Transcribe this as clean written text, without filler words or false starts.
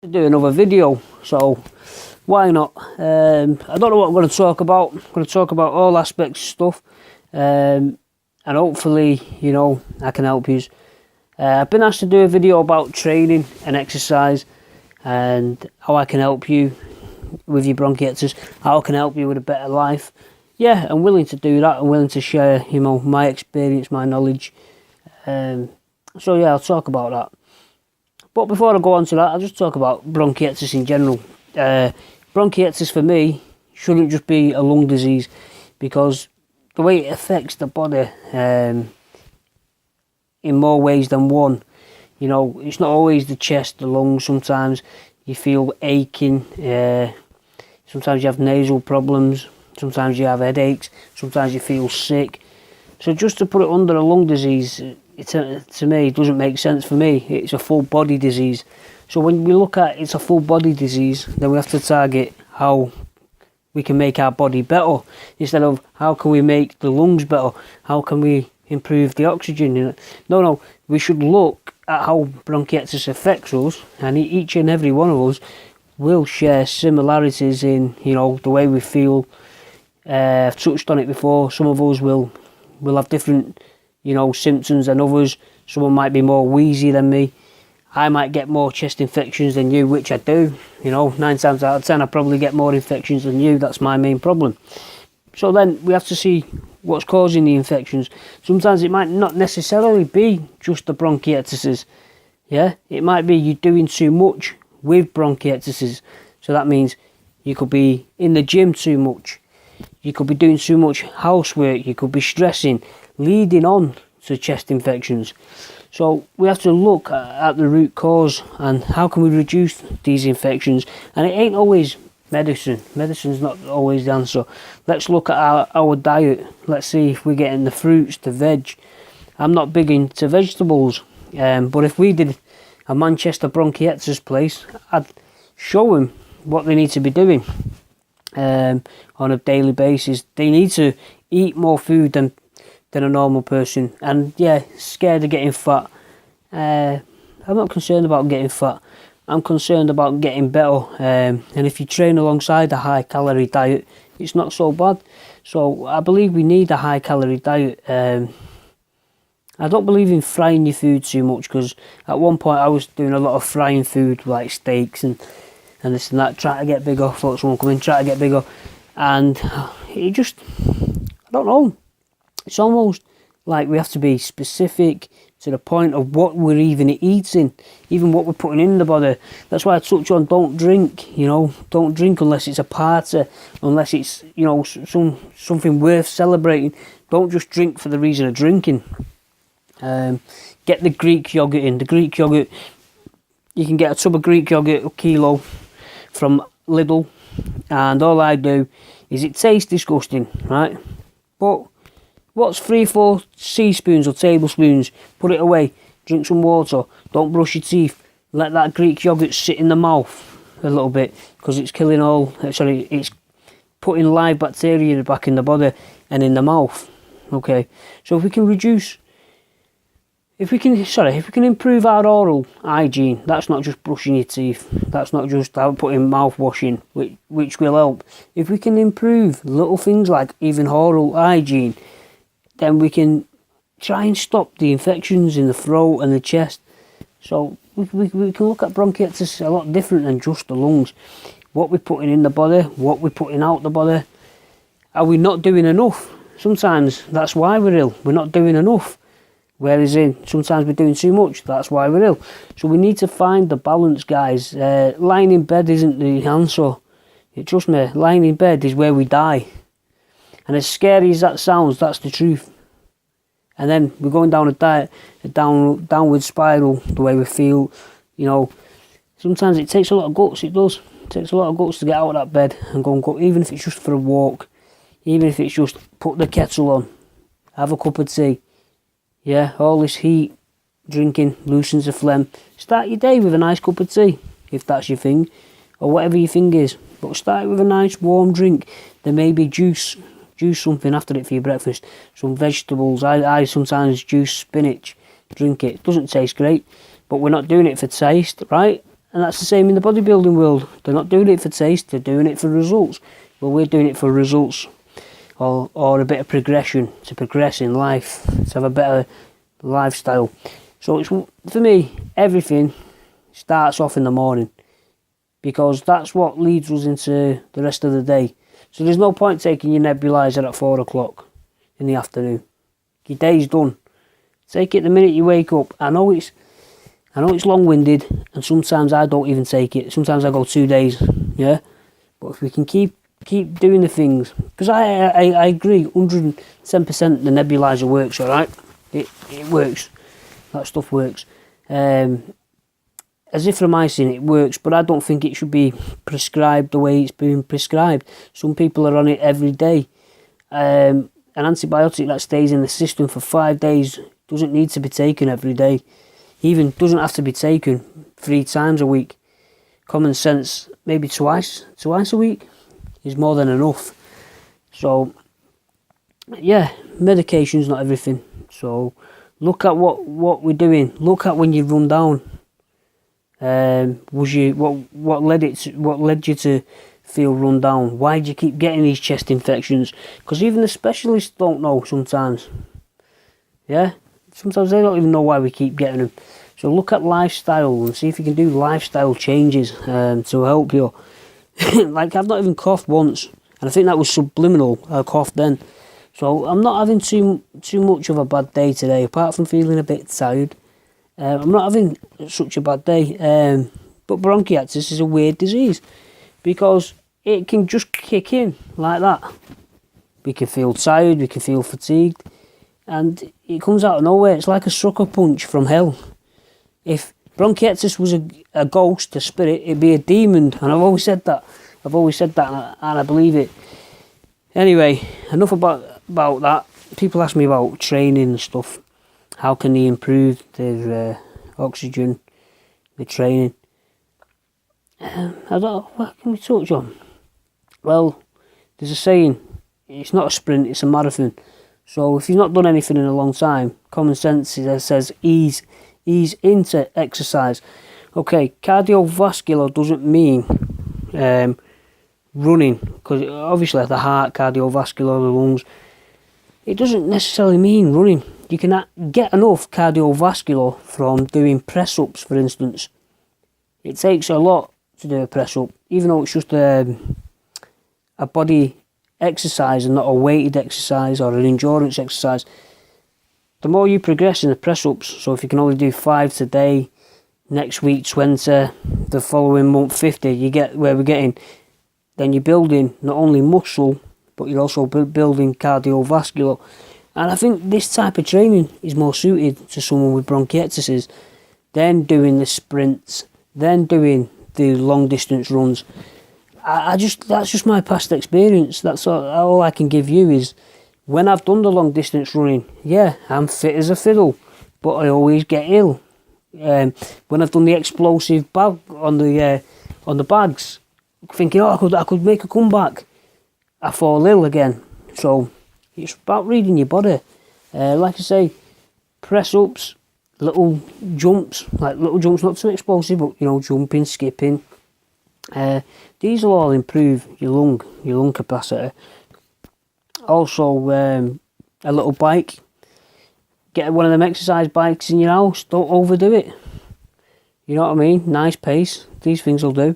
to do another video, so why not? I don't know what I'm going to talk about. I'm going to talk about all aspects of stuff, and hopefully, you know, I can help you. I've been asked to do a video about training and exercise and how I can help you with your bronchiectasis, how I can help you with a better life. Yeah, I'm willing to do that. I'm willing to share, you know, my experience, my knowledge. So yeah, I'll talk about that. But before I go on to that, I'll just talk about bronchiectasis in general. Bronchiectasis for me shouldn't just be a lung disease, because the way it affects the body in more ways than one. You know, it's not always the chest, the lungs. Sometimes you feel aching. Sometimes you have nasal problems. Sometimes you have headaches. Sometimes you feel sick. So just to put it under a lung disease, to me, it doesn't make sense for me. It's a full body disease. So when we look at it's a full body disease, then we have to target how we can make our body better, instead of how can we make the lungs better, how can we improve the oxygen. No, we should look at how bronchiectasis affects us, and each and every one of us will share similarities in, you know, the way we feel. I've touched on it before. Some of us will have different, you know, symptoms than others. Someone might be more wheezy than me. I might get more chest infections than you, which I do. You know, 9 times out of 10 I probably get more infections than you. That's my main problem. So then we have to see what's causing the infections. Sometimes it might not necessarily be just the bronchiectasis. Yeah, it might be you doing too much with bronchiectasis. So that means you could be in the gym too much. You could be doing too much housework. You could be stressing, leading on to chest infections. So we have to look at the root cause and how can we reduce these infections. And it ain't always medicine. Medicine's not always the answer. Let's look at our diet. Let's see if we're getting the fruits, the veg. I'm not big into vegetables, but if we did a Manchester bronchiectasis place, I'd show them what they need to be doing on a daily basis. They need to eat more food than a normal person. And yeah, scared of getting fat. I'm not concerned about getting fat. I'm concerned about getting better. And if you train alongside a high calorie diet, it's not so bad. So I believe we need a high calorie diet. I don't believe in frying your food too much, because at one point I was doing a lot of frying food, like steaks and this and that, trying to get bigger. Thought someone come in, try to get bigger, and it just, I don't know. It's almost like we have to be specific to the point of what we're even eating, even what we're putting in the body. That's why I touch on don't drink. You know, don't drink unless it's a party, unless it's, you know, something worth celebrating. Don't just drink for the reason of drinking. Get the Greek yogurt in. The Greek yogurt, you can get a tub of Greek yogurt, a kilo, from Lidl, and all I do is, it tastes disgusting, right? But what's 3-4 teaspoons or tablespoons? Put it away. Drink some water. Don't brush your teeth. Let that Greek yogurt sit in the mouth a little bit, because it's killing it's putting live bacteria back in the body and in the mouth. Okay, so if we can improve our oral hygiene, that's not just brushing your teeth, that's not just putting mouthwash in, which will help. If we can improve little things like even oral hygiene, then we can try and stop the infections in the throat and the chest. So we can look at bronchiectasis a lot different than just the lungs. What we're putting in the body, what we're putting out the body. Are we not doing enough? Sometimes that's why we're ill. We're not doing enough. Whereas sometimes we're doing too much. That's why we're ill. So we need to find the balance, guys. Lying in bed isn't the answer. Trust me, lying in bed is where we die. And as scary as that sounds, that's the truth. And then we're going down a downward spiral, the way we feel. You know, sometimes it takes a lot of guts. It does. It takes a lot of guts to get out of that bed and go, even if it's just for a walk, even if it's just put the kettle on, have a cup of tea. Yeah, all this heat, drinking, loosens the phlegm. Start your day with a nice cup of tea, if that's your thing, or whatever your thing is. But start with a nice warm drink. There may be juice something after it for your breakfast. Some vegetables. I sometimes juice spinach, drink it. It doesn't taste great, but we're not doing it for taste, right? And that's the same in the bodybuilding world. They're not doing it for taste, they're doing it for results. Well, we're doing it for results, or a bit of progression, to progress in life, to have a better lifestyle. So it's, for me, everything starts off in the morning, because that's what leads us into the rest of the day. So there's no point taking your nebulizer at 4 o'clock in the afternoon. Your day's done. Take it the minute you wake up. I know it's long-winded, and sometimes I don't even take it. Sometimes I go 2 days, yeah? But if we can keep doing the things, because I agree 110% the nebulizer works, alright? It works. That stuff works. Azithromycin, it works, but I don't think it should be prescribed the way it's being prescribed. Some people are on it every day. An antibiotic that stays in the system for 5 days doesn't need to be taken every day. Even doesn't have to be taken 3 times a week. Common sense, maybe twice a week is more than enough. So yeah, medication's not everything. So look at what we're doing. Look at when you run down. What led you to feel run down? Why do you keep getting these chest infections? Because even the specialists don't know sometimes. Yeah, sometimes they don't even know why we keep getting them. So look at lifestyle and see if you can do lifestyle changes to help you. Like, I've not even coughed once, and I think that was subliminal. I coughed then. So I'm not having too much of a bad day today, apart from feeling a bit tired. I'm not having such a bad day. But bronchiectasis is a weird disease, because it can just kick in like that. We can feel tired, we can feel fatigued, and it comes out of nowhere. It's like a sucker punch from hell. If bronchiectasis was a ghost, a spirit, it'd be a demon, and I've always said that. And I believe it. Anyway, enough about that. People ask me about training and stuff. How can they improve their oxygen, their training? I don't know, what can we touch on? Well, there's a saying, it's not a sprint, it's a marathon. So if you've not done anything in a long time, common sense says ease into exercise. Okay, cardiovascular doesn't mean running, because obviously the heart, cardiovascular, the lungs, it doesn't necessarily mean running. You can get enough cardiovascular from doing press-ups, for instance. It takes a lot to do a press-up, even though it's just a body exercise and not a weighted exercise or an endurance exercise. The more you progress in the press-ups, so if you can only do 5 today, next week 20, the following month 50, you get where we're getting. Then you're building not only muscle, but you're also building cardiovascular. And I think this type of training is more suited to someone with bronchiectasis than doing the sprints, then doing the long distance runs. That's just my past experience. That's all I can give you is when I've done the long distance running, yeah, I'm fit as a fiddle, but I always get ill. When I've done the explosive bag on the bags, thinking, I could make a comeback, I fall ill again. So it's about reading your body. Like I say, press ups, little jumps, not too explosive, but jumping, skipping. These will all improve your lung capacity. Also, a little bike. Get one of them exercise bikes in your house. Don't overdo it. You know what I mean? Nice pace. These things will do.